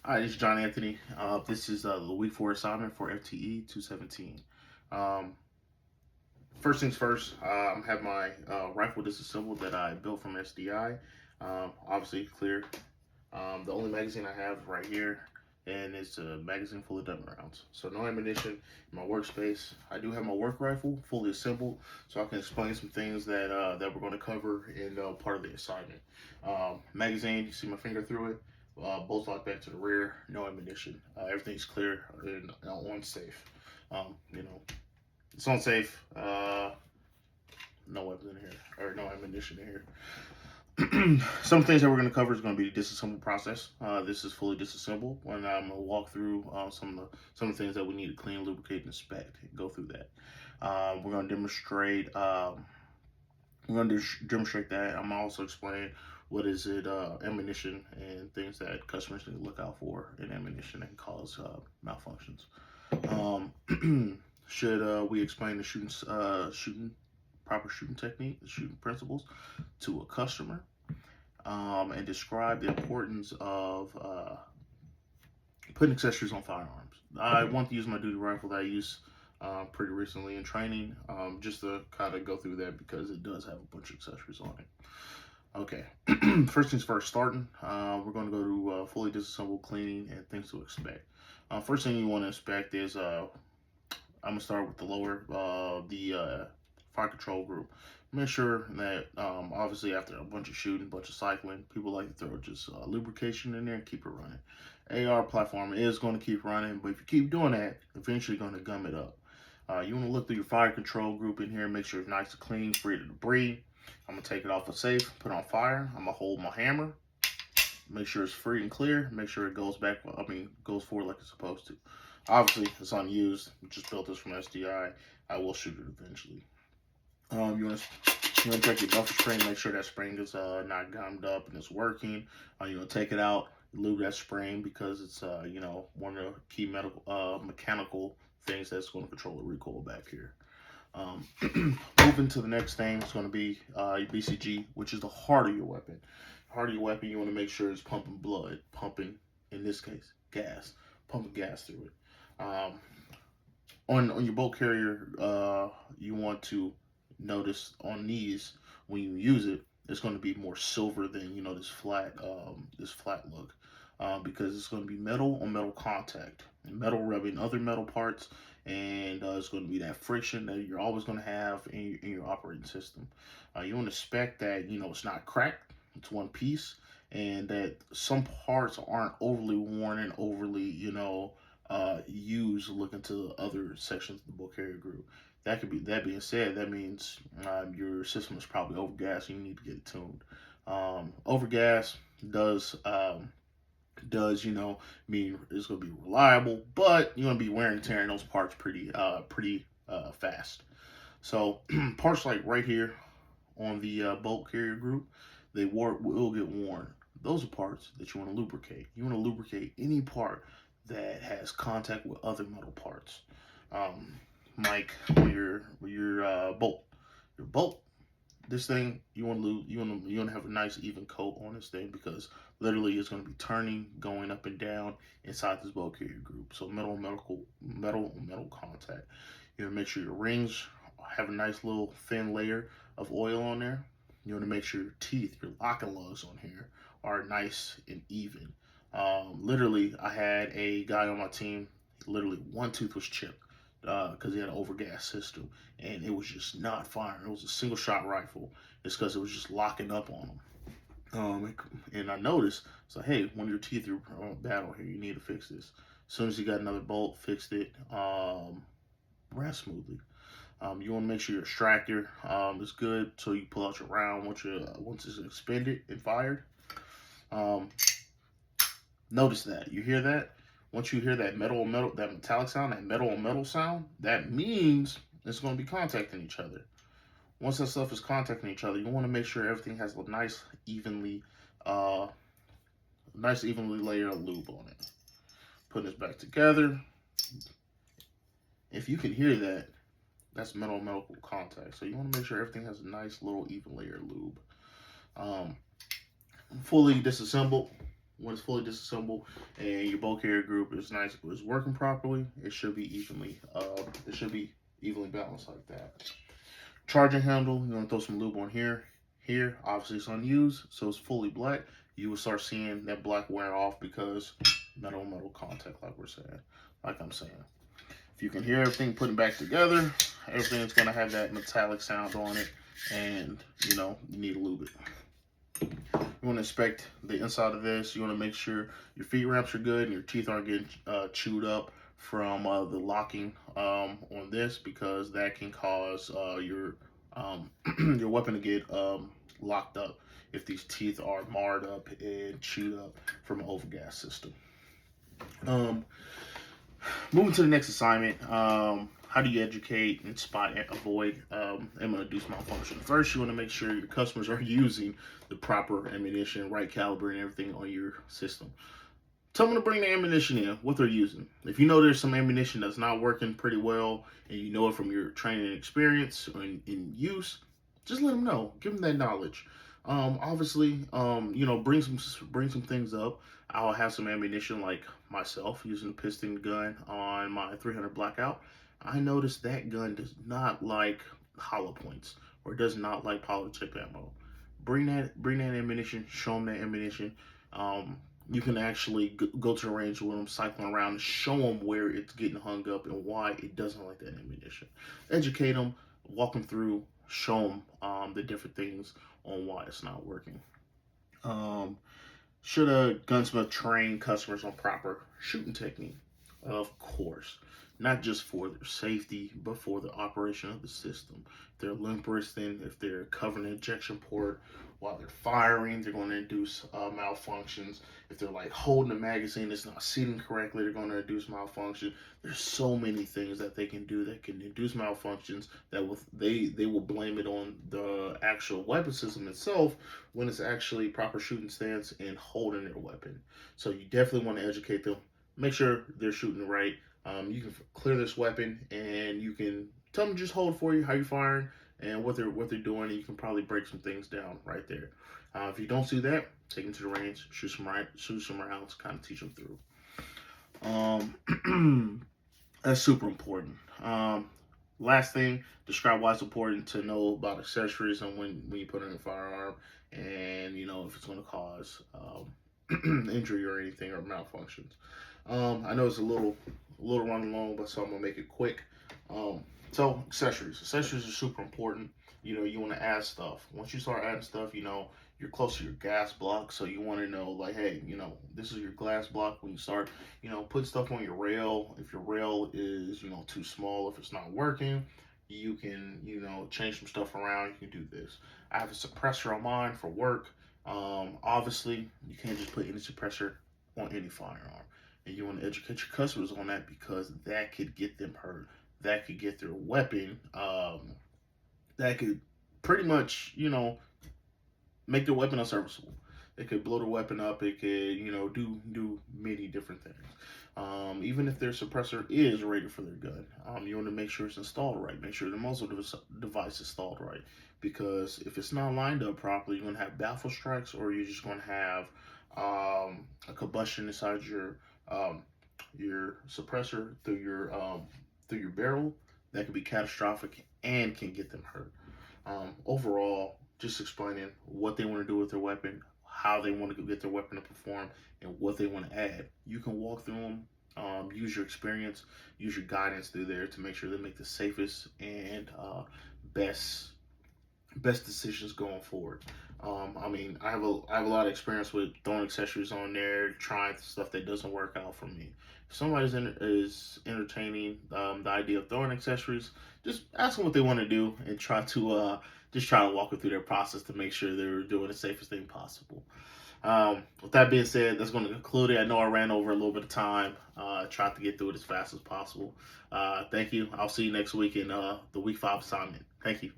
Hi, this is John Anthony. This is the week 4 assignment for FTE 217. Um, First things first, I have my rifle disassembled that I built from SDI. Obviously, clear. The only magazine I have right here, and it's a magazine full of dummy rounds. So, no ammunition in my workspace. I do have my work rifle fully assembled, so I can explain some things that we're going to cover in part of the assignment. Magazine, you see my finger through it. Both locked back to the rear, no ammunition. Everything's clear and on safe. You know, it's on safe. No weapons in here or no ammunition in here. Some things that we're going to cover is going to be the disassemble process. This is fully disassembled. When I'm going to walk through some of the things that we need to clean, lubricate, and inspect. Go through that. We're going to demonstrate. We're going to demonstrate that. I'm also explaining what is it, ammunition, and things that customers need to look out for in ammunition that can cause malfunctions. Should we explain the shooting proper shooting technique, the shooting principles to a customer, and describe the importance of putting accessories on firearms. I want to use my duty rifle that I used pretty recently in training, just to kind of go through that because it does have a bunch of accessories on it. Okay, first things first, starting, we're going to go to fully disassembled cleaning and things to expect. First thing you want to inspect is I'm gonna start with the lower, the fire control group. Make sure that obviously after a bunch of shooting, a bunch of cycling, people like to throw just lubrication in there and keep it running. AR platform is going to keep running, but if you keep doing that, eventually going to gum it up. You want to look through your fire control group in here, make sure it's nice and clean, free of debris. I'm gonna take it off a safe, put it on fire. I'm gonna hold my hammer, make sure it's free and clear, make sure it goes back, goes forward like it's supposed to. Obviously, it's unused. Just built this from SDI. I will shoot it eventually. You want to check your buffer spring, make sure that spring is not gummed up and it's working. You want to take it out, lube that spring because it's one of the key mechanical things that's going to control the recoil back here. Moving to the next thing is going to be your BCG, which is the heart of your weapon. Heart of your weapon, you want to make sure it's pumping blood, pumping, in this case, gas, pumping gas through it. On your bolt carrier, you want to notice on these when you use it, it's going to be more silver than this flat look, because it's going to be metal on metal contact and metal rubbing other metal parts, and it's going to be that friction that you're always going to have in your operating system. You want to expect that it's not cracked, it's one piece, and that some parts aren't overly worn and overly used. Looking to other sections of the bolt carrier group. That being said, that means your system is probably overgas and you need to get it tuned. Overgas does mean it's going to be reliable, but you're going to be wearing and tearing those parts pretty fast. So parts like right here on the bolt carrier group, will get worn. Those are parts that you want to lubricate. You want to lubricate any part that has contact with other metal parts. Like your bolt, your bolt. This thing you want to have a nice even coat on this thing because literally it's going to be turning, going up and down inside this bolt carrier group. So metal contact. You want to make sure your rings have a nice little thin layer of oil on there. You want to make sure your teeth, your locking lugs on here are nice and even. Literally, I had a guy on my team. Literally, one tooth was chipped because he had an overgas system, and it was just not firing. It was a single shot rifle. It's because it was just locking up on him. And I noticed, it's like, hey, one of your teeth are bad on here. You need to fix this. As soon as he got another bolt, fixed it, ran smoothly. You want to make sure your extractor is good, so you pull out your round once it's expended and fired. Notice that. You hear that? Once you hear that metal on metal, that metallic sound, that metal on metal sound, that means it's going to be contacting each other. Once that stuff is contacting each other, you want to make sure everything has a nice evenly layer of lube on it. Putting this back together. If you can hear that, that's metal on metal contact. So you want to make sure everything has a nice little even layer of lube. Fully disassembled. when it's fully disassembled and your bolt carrier group is working properly, it should be evenly balanced like that. Charging handle, you're gonna throw some lube on here. Here, obviously it's unused, so it's fully black. You will start seeing that black wear off because metal contact, like I'm saying. If you can hear everything putting back together, everything's gonna have that metallic sound on it, and you need to lube it. You want to inspect the inside of this. You want to make sure your feet ramps are good and your teeth aren't getting chewed up from the locking on this, because that can cause your your weapon to get locked up if these teeth are marred up and chewed up from an overgas system. Moving to the next assignment, how do you educate and spot and avoid ammo-induced malfunction? First, you want to make sure your customers are using the proper ammunition, right caliber, and everything on your system. Tell them to bring the ammunition in, what they're using. If you know there's some ammunition that's not working pretty well, and you know it from your training and experience or in use, just let them know. Give them that knowledge. Obviously, bring some things up. I'll have some ammunition, like myself using a piston gun on my 300 Blackout. I noticed that gun does not like hollow points, or does not like polytip ammo. Bring that ammunition. Show them that ammunition. You can actually go to the range with them, cycling around, and show them where it's getting hung up and why it doesn't like that ammunition. Educate them, walk them through, show them the different things on why it's not working. Should a gunsmith train customers on proper shooting technique? Of course. Not just for their safety, but for the operation of the system. If they're limp wristing, if they're covering the injection port while they're firing, they're going to induce malfunctions. If they're like holding the magazine, it's not seating correctly, they're going to induce malfunction. There's so many things that they can do that can induce malfunctions that they will blame it on the actual weapon system itself, when it's actually proper shooting stance and holding their weapon. So you definitely want to educate them. Make sure they're shooting right. You can clear this weapon, and you can tell them just hold for you, how you're firing, and what they're doing. And you can probably break some things down right there. If you don't see that, take them to the range, shoot some rounds, kind of teach them through. That's super important. Last thing, describe why it's important to know about accessories and when you put in a firearm, and if it's going to cause injury or anything, or malfunctions. I know it's a little running long, but so I'm gonna make it quick. So accessories are super important. You want to add stuff. Once you start adding stuff, you're close to your gas block, so you want to know, like, hey, this is your glass block. When you start, put stuff on your rail. If your rail is, too small, if it's not working, you can, change some stuff around. You can do this. I have a suppressor on mine for work. Obviously, you can't just put any suppressor on any firearm. And you want to educate your customers on that, because that could get them hurt. That could get their weapon, that could pretty much, make their weapon unserviceable. It could blow their weapon up. It could, do many different things. Even if their suppressor is rated for their gun, you want to make sure it's installed right. Make sure the muzzle device is installed right. Because if it's not lined up properly, you're going to have baffle strikes, or you're just going to have a combustion inside your suppressor through your barrel. That could be catastrophic and can get them hurt. Overall, just explaining what they want to do with their weapon, how they want to get their weapon to perform, and what they want to add. You can walk through them, use your experience, use your guidance through there to make sure they make the safest and best decisions going forward. I have a lot of experience with throwing accessories on there, trying stuff that doesn't work out for me. If somebody is entertaining the idea of throwing accessories, just ask them what they want to do, and try to walk them through their process to make sure they're doing the safest thing possible. With that being said, that's going to conclude it. I know I ran over a little bit of time. Tried to get through it as fast as possible. Thank you. I'll see you next week in the week 5 assignment. Thank you.